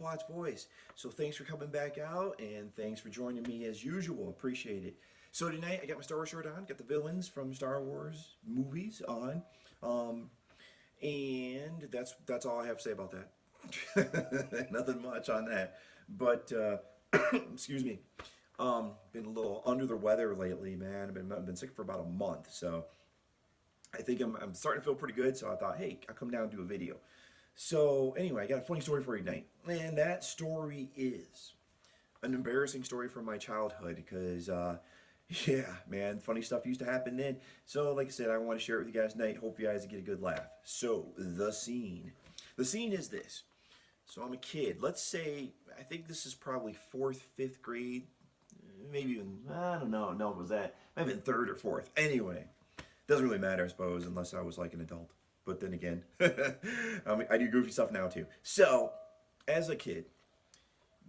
Plot's Voice. So thanks for coming back out, and thanks for joining me as usual. Appreciate it. So tonight I got my Star Wars shirt on, got the villains from Star Wars movies on, and that's all I have to say about that. Nothing much on that, but excuse me. Been a little under the weather lately, man. I've been sick for about a month, so I think I'm starting to feel pretty good. So I thought, hey, I'll come down and do a video. So anyway, I got a funny story for you tonight, and that story is an embarrassing story from my childhood because, yeah, man, funny stuff used to happen then. So like I said, I want to share it with you guys tonight. Hope you guys get a good laugh. So the scene is this. So I'm a kid. Let's say I think this is probably 4th, 5th grade, maybe even I don't know. No, was that maybe in 3rd or 4th? Anyway, doesn't really matter, I suppose, unless I was like an adult. But then again, I do goofy stuff now too. So, as a kid,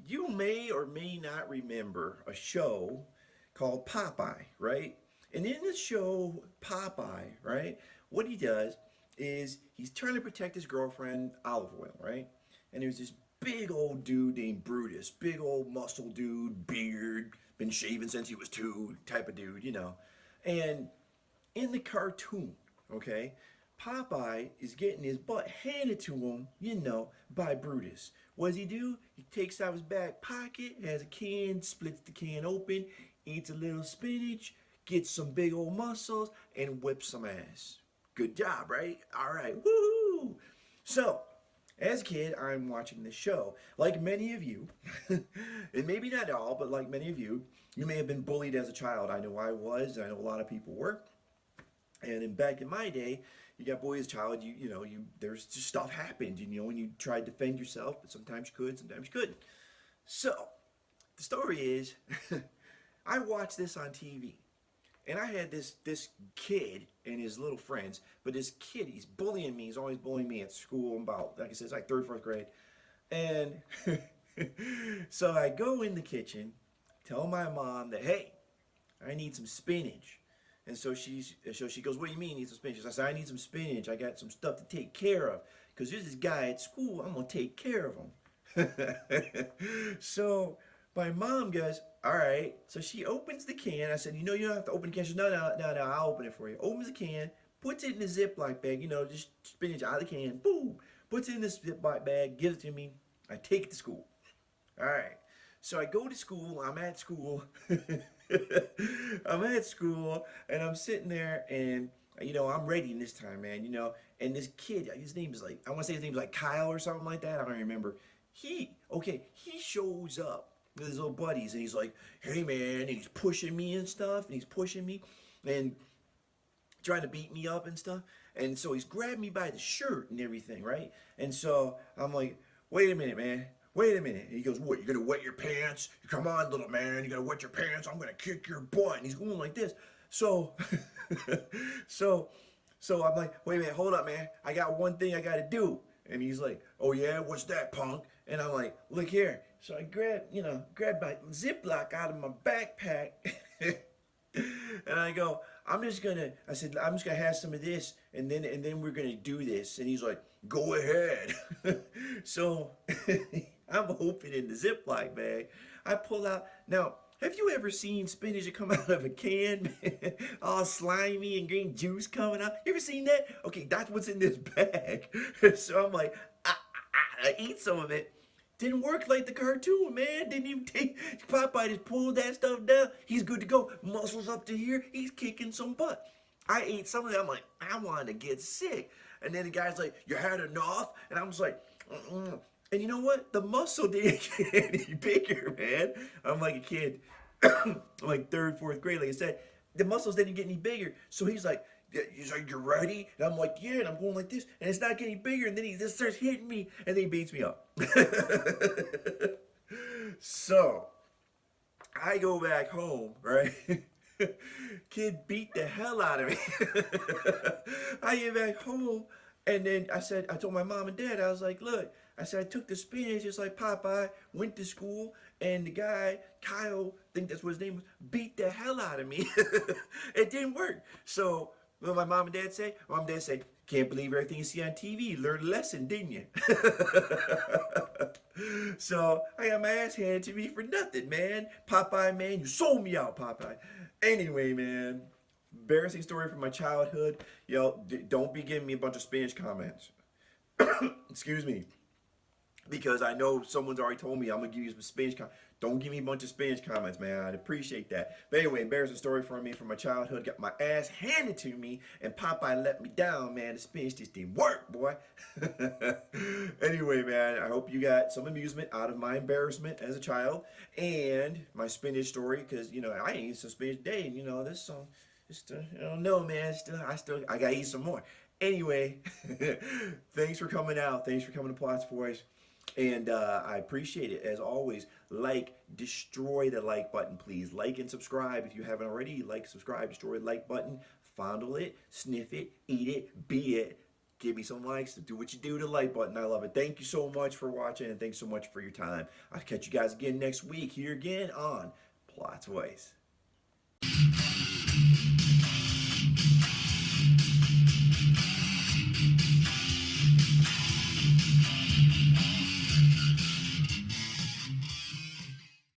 you may or may not remember a show called Popeye, right? And in the show Popeye, right, what he does is he's trying to protect his girlfriend, Olive Oil, right? And there's this big old dude named Brutus, big old muscle dude, beard, been shaving since he was 2 type of dude, you know. And in the cartoon, okay, Popeye is getting his butt handed to him, you know, by Brutus. What does he do? He takes out his back pocket, has a can, splits the can open, eats a little spinach, gets some big old muscles, and whips some ass. Good job, right? All right, woohoo! So, as a kid, I'm watching this show. Like many of you, and maybe not all, but like many of you, you may have been bullied as a child. I know I was, and I know a lot of people were. And back in my day, you got bullied as a child, there's just stuff happened, you know, and you tried to defend yourself, but sometimes you could, sometimes you couldn't. So, the story is, I watched this on TV, and I had this kid and his little friends, but this kid, he's bullying me, he's always bullying me at school, about, like I said, it's like 3rd, 4th grade, and so I go in the kitchen, tell my mom that, hey, I need some spinach. And so she goes, what do you mean you need some spinach? I said, I need some spinach. I got some stuff to take care of. Because there's this guy at school, I'm going to take care of him. So my mom goes, all right. So she opens the can. I said, you don't have to open the can. She goes, no, I'll open it for you. Opens the can, puts it in the Ziploc bag, you know, just spinach out of the can. Boom. Puts it in the Ziploc bag, gives it to me. I take it to school. All right. So I go to school. I'm at school. I'm at school, and I'm sitting there, and, you know, I'm ready this time, man, you know, and this kid, his name is like, I want to say his name's like Kyle or something like that, I don't remember. He shows up with his little buddies, and he's like, hey, man, and he's pushing me and stuff, and he's pushing me, and trying to beat me up and stuff, and so he's grabbed me by the shirt and everything, right, and so I'm like, wait a minute, man. Wait a minute. And he goes, what, you're going to wet your pants? Come on, little man, you're going to wet your pants? I'm going to kick your butt. And he's going like this. So, so I'm like, wait a minute, hold up, man. I got one thing I got to do. And he's like, oh, yeah, what's that, punk? And I'm like, look here. So I grabbed my Ziploc out of my backpack. And I go, I'm just gonna have some of this, and then we're gonna do this. And he's like, go ahead. So I'm opening the Ziploc bag. I pull out. Now, have you ever seen spinach that come out of a can, all slimy and green juice coming out? You ever seen that? Okay, that's what's in this bag. So I'm like, I eat some of it. Didn't work like the cartoon, man. Didn't even take, Popeye just pulled that stuff down. He's good to go. Muscles up to here. He's kicking some butt. I ate some of that. I'm like, I wanted to get sick. And then the guy's like, you had enough? And I was like, And you know what? The muscle didn't get any bigger, man. I'm like a kid. I'm like 3rd, 4th grade, like I said. The muscles didn't get any bigger. So he's like, you're ready? And I'm like, yeah, and I'm going like this, and it's not getting bigger, and then he just starts hitting me, and then he beats me up. So, I go back home, right? Kid beat the hell out of me. I get back home, and then I told my mom and dad, I was like, look, I said, I took the spinach just like Popeye, went to school, and the guy, Kyle, I think that's what his name was, beat the hell out of me. It didn't work. So, what my mom and dad say? My mom and dad say, Can't believe everything you see on TV. Learned a lesson, didn't you? So I got my ass handed to me for nothing, man. Popeye, man, you sold me out, Popeye. Anyway, man, embarrassing story from my childhood. Yo, don't be giving me a bunch of Spanish comments. Excuse me. Because I know someone's already told me I'm gonna give you some Spanish comments. Don't give me a bunch of Spanish comments, man. I'd appreciate that. But anyway, embarrassing story from me from my childhood. Got my ass handed to me, and Popeye let me down, man. The Spanish just didn't work, boy. Anyway, man, I hope you got some amusement out of my embarrassment as a child and my spinach story. Because you know I ain't eating some spinach today. You know this song. I don't know, man. I gotta eat some more. Anyway, thanks for coming out. Thanks for coming to PlotsVoice. And I appreciate it. As always, destroy the like button, please. Like and subscribe if you haven't already. Like, subscribe, destroy the like button. Fondle it, sniff it, eat it, be it. Give me some likes. Do what you do to the like button. I love it. Thank you so much for watching, and thanks so much for your time. I'll catch you guys again next week here again on PlotsVoice.